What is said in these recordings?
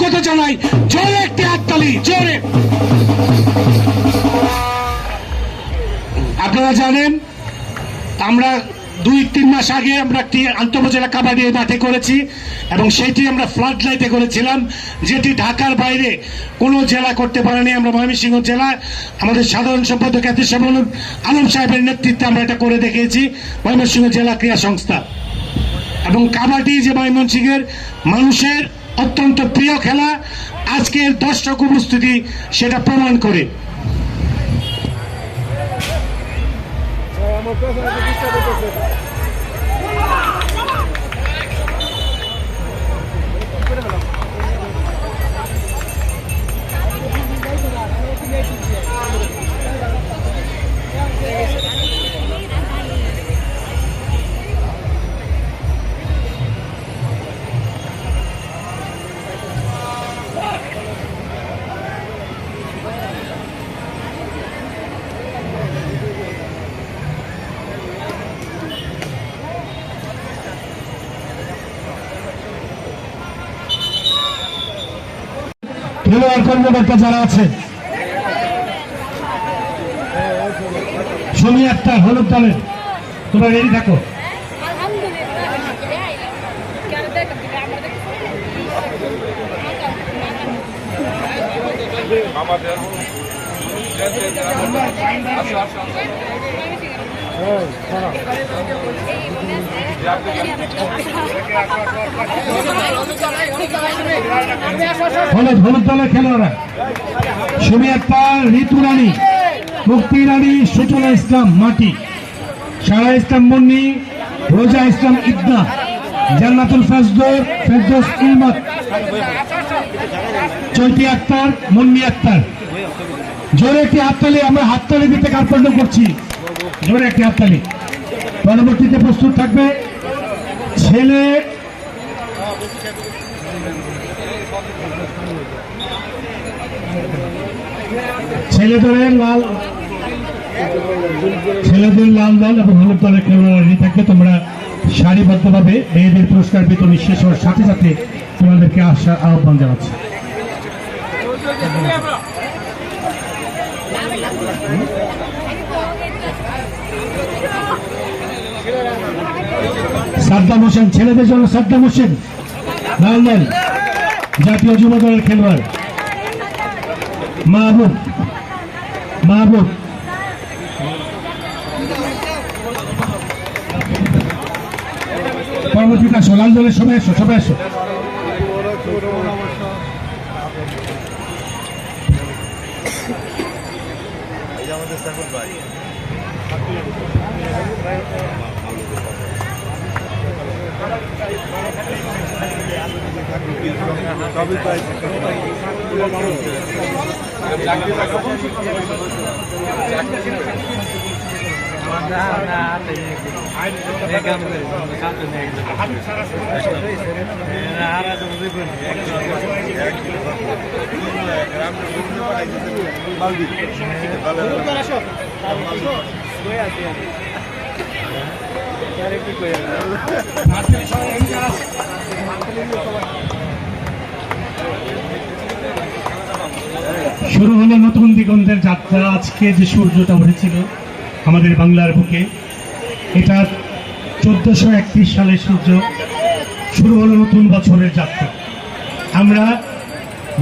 কৃতজ্ঞতা জানাই। জোরে একটি হাততালি, জোরে। আপনারা জানেন আমরা 2-3 মাস আগে আমরা একটি আন্তঃজেলা কাবাডি মাঠে করেছি এবং সেটি আমরা ফ্লাড লাইটে করেছিলাম, যেটি ঢাকার বাইরে কোনো জেলা করতে পারেনি। আমরা ময়মনসিংহ জেলা আমাদের সাধারণ সম্পাদক আলম সাহেবের নেতৃত্বে আমরা এটা করে দেখিয়েছি, ময়মনসিংহ জেলা ক্রীড়া সংস্থা। এবং কাবাডি যে ময়মনসিংহের মানুষের অত্যন্ত প্রিয় খেলা, আজকের দর্শক উপস্থিতি সেটা প্রমাণ করে। খেলোয়াড় কর্মকর্তা যারা আছে, সমী একটা হলুদ দলের, তোমরা রেডি থাকো। হলুদ দলের খেলোয়াড়রা সমী আক্তার, ঋতু রানী, মুক্তি রানী, সুচনা ইসলাম মাটি, সারা ইসলাম মুন্নি, রোজা ইসলাম ইদনা, জান্নাতুল ফেরদৌস ইলমত, চৈতি আক্তার, মুন্নি আক্তার। জোরে একটি হাততালি, আমরা হাততালি দিতে কার্পণ্য করছি, জোরে একটি হাততালি। পরবর্তীতে প্রস্তুত থাকবে ছেলেদের লাল দল এবং হলুদ দলের খেলোয়াড় থাকবে। তোমরা সারিবদ্ধভাবে মেয়েদের পুরস্কার বিতরণ শেষ হওয়ার সাথে সাথে তোমাদেরকে আসার আহ্বান জানাচ্ছি। সাদ্দাম হোসেন, ছেলেদের জন্য সাদ্দাম হোসেন, লাল দল, জাতীয় যুব দলের খেলোয়াড় মাহবুব। পরবর্তীতে আসো, লাল দলের সবাই আসো, সবাই আসো। শুরু হলো নতুন দিগন্তের যাত্রা। আজকে যে সূর্যটা উঠেছিল আমাদের বাংলার বুকে, এটা 1431 সালের সূর্য। শুরু হলো নতুন বছরের যাত্রা। আমরা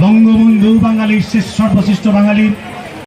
বঙ্গবন্ধু বাঙালির সর্বশ্রেষ্ঠ বাঙালির